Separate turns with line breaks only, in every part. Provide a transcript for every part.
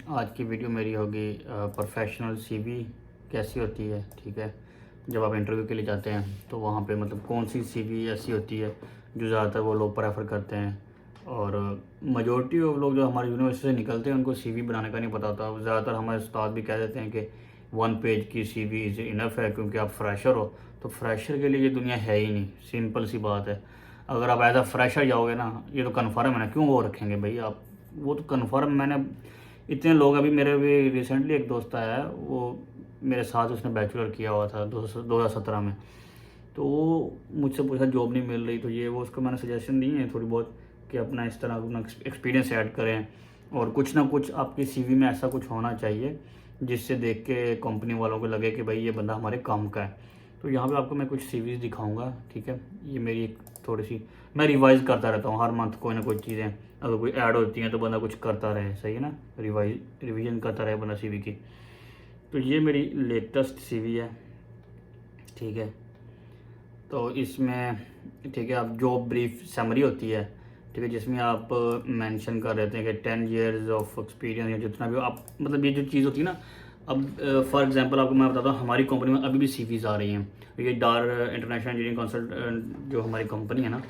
आज की वीडियो मेरी होगी प्रोफेशनल सीवी कैसी होती है। ठीक है, जब आप इंटरव्यू के लिए जाते हैं तो वहाँ पे मतलब कौन सी सीवी ऐसी होती है जो ज़्यादातर वो लोग प्रेफर करते हैं। और मेजोरिटी ऑफ लोग जो हमारी यूनिवर्सिटी से निकलते हैं उनको सीवी बनाने का नहीं पता होता। ज़्यादातर हमारे उस्ताद भी कह देते हैं कि 1 पेज की सीवी इज़ इनफ है, क्योंकि आप फ्रेशर हो। तो फ्रेशर के लिए ये दुनिया है ही नहीं, सिंपल सी बात है। अगर आप एज अ फ्रेशर जाओगे ना, ये तो कन्फर्म है ना, क्यों वो रखेंगे भाई आप, वो तो कन्फर्म। मैंने इतने लोग, अभी मेरे भी रिसेंटली एक दोस्त आया है, वो मेरे साथ उसने बैचलर किया हुआ था 2017 में। तो वो मुझसे पूछा जॉब नहीं मिल रही, तो ये वो उसको मैंने सजेशन दी है थोड़ी बहुत कि अपना इस तरह अपना एक्सपीरियंस ऐड करें। और कुछ ना कुछ आपकी सीवी में ऐसा कुछ होना चाहिए जिससे देख के कंपनी वालों को लगे कि भाई ये बंदा हमारे काम का है। तो यहाँ पे आपको मैं कुछ सीवीज़ दिखाऊंगा। ठीक है, ये मेरी एक थोड़ी सी, मैं रिवाइज़ करता रहता हूँ हर मंथ, कोई ना कोई चीज़ें अगर कोई ऐड होती हैं तो बंदा कुछ करता रहे, सही है ना, रिवीजन करता रहे बंदा सीवी की। तो ये मेरी लेटेस्ट सीवी है। ठीक है, तो इसमें ठीक है, आप जॉब ब्रीफ समरी होती है। ठीक है, जिसमें आप मेंशन कर रहे थे कि 10 ईयर्स ऑफ एक्सपीरियंस या जितना भी आप, मतलब ये जो चीज़ होती है ना। अब फॉर एग्जांपल आपको मैं बताता हूँ, हमारी कंपनी में अभी भी सीवीज़ आ रही हैं। ये डार इंटरनेशनल इंजीनियरिंग कंसल्टेंट जो हमारी कंपनी है ना,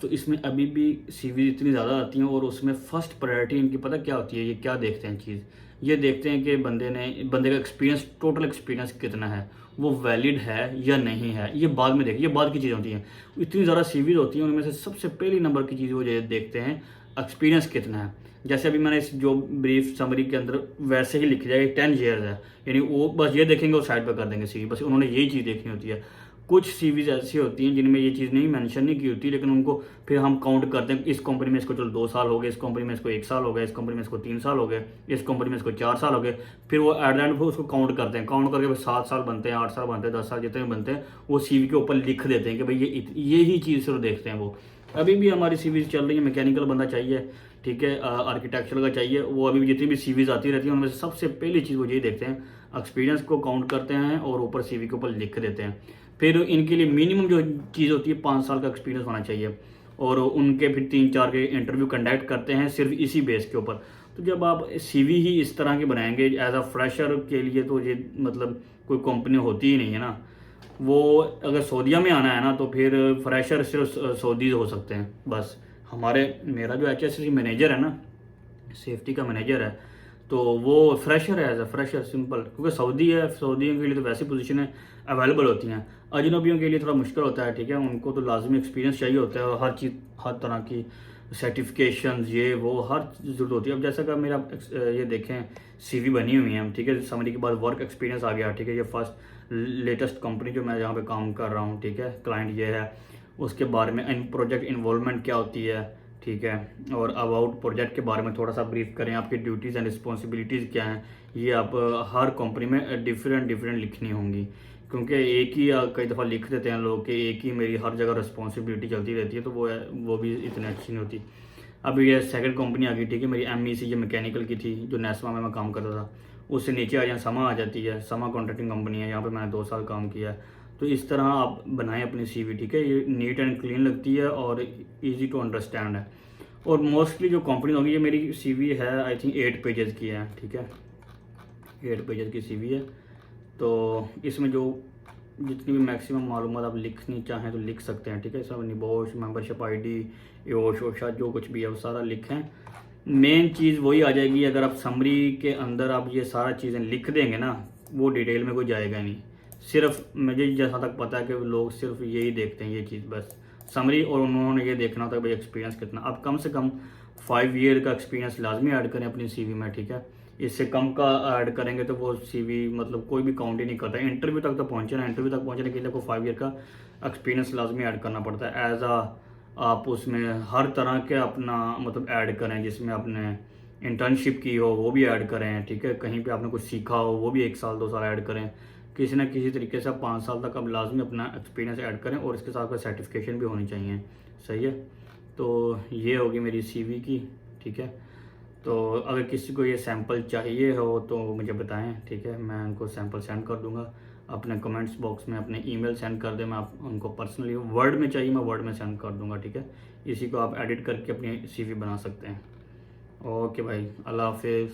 तो इसमें अभी भी सीवी इतनी ज़्यादा आती हैं। और उसमें फ़र्स्ट प्रायोरिटी इनकी पता क्या होती है, ये क्या देखते हैं चीज़, ये देखते हैं कि बंदे का एक्सपीरियंस, टोटल एक्सपीरियंस कितना है, वो वैलिड है या नहीं है। ये बाद में देखिए, ये बाद की चीज़ होती हैं। इतनी ज़्यादा सीवीज होती हैं, उनमें से सबसे पहली नंबर की चीज़ वो ये देखते हैं एक्सपीरियंस कितना है। जैसे अभी मैंने इस जो ब्रीफ समरी के अंदर वैसे ही लिख दिया कि 10 ईयर्स है, यानी वो बस ये देखेंगे और साइड पर कर देंगे सीवी, बस उन्होंने यही चीज़ देखनी होती है। कुछ सीवीज ऐसी होती हैं जिनमें ये चीज़ नहीं मेंशन नहीं की होती, लेकिन उनको फिर हम काउंट करते हैं। इस कंपनी में इसको चलो 2 साल हो गए, इस कंपनी में इसको 1 साल हो गया, इस कंपनी में इसको 3 साल हो गए, इस कंपनी में इसको 4 साल हो गए। फिर वो एट द एंड उसको काउंट करते हैं, काउंट करके 7 साल बनते हैं, 8 साल बनते हैं, 10 साल जितने भी बनते हैं वो सीवी के ऊपर लिख देते हैं कि भाई ये ही चीज़ सिर्फ देखते हैं वो। अभी भी हमारी सीवीज चल रही है, मैकेनिकल बंदा चाहिए, ठीक है, आर्किटेक्चर का चाहिए, वो अभी भी जितनी भी सीवीज आती रहती है उनमें से सबसे पहली चीज़ वो यही देखते हैं, एक्सपीरियंस को काउंट करते हैं और ऊपर सीवी के ऊपर लिख देते हैं। फिर इनके लिए मिनिमम जो चीज़ होती है 5 साल का एक्सपीरियंस होना चाहिए। और उनके फिर 3-4 के इंटरव्यू कंडक्ट करते हैं सिर्फ इसी बेस के ऊपर। तो जब आप सीवी ही इस तरह के बनाएंगे एज अ फ्रेशर के लिए, तो ये मतलब कोई कंपनी होती ही नहीं है ना। वो अगर सऊदीया में आना है ना, तो फिर फ्रेशर सिर्फ सऊदी हो सकते हैं बस। मेरा जो HSC मैनेजर है ना, सेफ्टी का मैनेजर है, तो वो फ्रेशर है, एज अ फ्रेशर सिंपल, क्योंकि सऊदी है, सऊदियों के लिए तो वैसी पोजीशनें अवेलेबल होती हैं। अजनबियों के लिए थोड़ा मुश्किल होता है, ठीक है, उनको तो लाजमी एक्सपीरियंस चाहिए होता है और हर चीज़, हर तरह की सर्टिफिकेशन, ये वो हर ज़रूरत होती है। अब जैसा कि मेरा ये देखें सीवी बनी हुई है, ठीक है, समरी के बाद वर्क एक्सपीरियंस आ गया, ठीक है, ये फर्स्ट लेटेस्ट कंपनी जो मैं यहाँ पे काम कर रहा हूँ, ठीक है, क्लाइंट ये है। उसके बारे में इन प्रोजेक्ट इन्वॉल्वमेंट क्या होती है, ठीक है, और अबाउट प्रोजेक्ट के बारे में थोड़ा सा ब्रीफ करें, आपकी ड्यूटीज़ एंड रिस्पॉन्सिबिलिटीज़ क्या हैं। ये आप हर कंपनी में डिफरेंट लिखनी होंगी, क्योंकि एक ही कई दफ़ा लिख देते हैं लोग कि एक ही मेरी हर जगह रिस्पॉन्सिबिलिटी चलती रहती है, तो वो भी इतनी अच्छी नहीं होती। अब ये सेकंड कंपनी आ गई, ठीक है, मेरी MEC ये मैकेनिकल की थी जो नेस्मा में मैं काम करता था, उससे नीचे आ जाए समा आ जाती है, समा कॉन्ट्रैक्टिंग कंपनी है, यहाँ पे मैंने 2 साल काम किया है। तो इस तरह आप बनाएं अपनी सीवी, ठीक है, ये नीट एंड क्लीन लगती है और इजी टू अंडरस्टैंड है। और मोस्टली जो कंपनी होगी, ये मेरी सीवी है आई थिंक 8 पेजेस की है, ठीक है, 8 पेजेस की सीवी है। तो इसमें जो जितनी भी मैक्सिमम मालूमात आप लिखनी चाहें तो लिख सकते हैं, ठीक है, सब निबोश, मेंबरशिप ID, योश ओशा जो कुछ भी है वो सारा लिखें। मेन चीज़ वही आ जाएगी, अगर आप समरी के अंदर आप ये सारा चीज़ें लिख देंगे ना, वो डिटेल में कोई जाएगा नहीं। सिर्फ मुझे जहाँ तक पता है कि लोग सिर्फ यही देखते हैं, ये चीज़ बस समरी, और उन्होंने ये देखना होता है भाई एक्सपीरियंस कितना। आप कम से कम 5 ईयर का एक्सपीरियंस लाजमी ऐड करें अपनी सीवी में, ठीक है, इससे कम का ऐड करेंगे तो वो सीवी मतलब कोई भी काउंट ही नहीं करता। इंटरव्यू तक तो पहुँचे ना, इंटरव्यू तक पहुँचने के लिए को 5 ईयर का एक्सपीरियंस लाजमी ऐड करना पड़ता है। एज आ आप उसमें हर तरह के अपना मतलब ऐड करें, जिसमें आपने इंटर्नशिप की हो वो भी ऐड करें, ठीक है, कहीं पे आपने कुछ सीखा हो वो भी 1 साल 2 साल ऐड करें। किसी न किसी तरीके से आप 5 साल तक अब लाजमी अपना एक्सपीरियंस ऐड करें, और इसके साथ सर्टिफिकेशन भी होनी चाहिए, सही है। तो ये होगी मेरी सीवी की, ठीक है। तो अगर किसी को ये सैंपल चाहिए हो तो मुझे बताएं, ठीक है, मैं उनको सैंपल सेंड कर दूंगा। अपने कमेंट्स बॉक्स में अपने ईमेल सेंड कर दें, मैं आप उनको पर्सनली वर्ड में चाहिए मैं वर्ड में सेंड कर दूंगा, ठीक है। इसी को आप एडिट करके अपनी सीवी बना सकते हैं। ओके भाई, अल्लाह हाफिज़।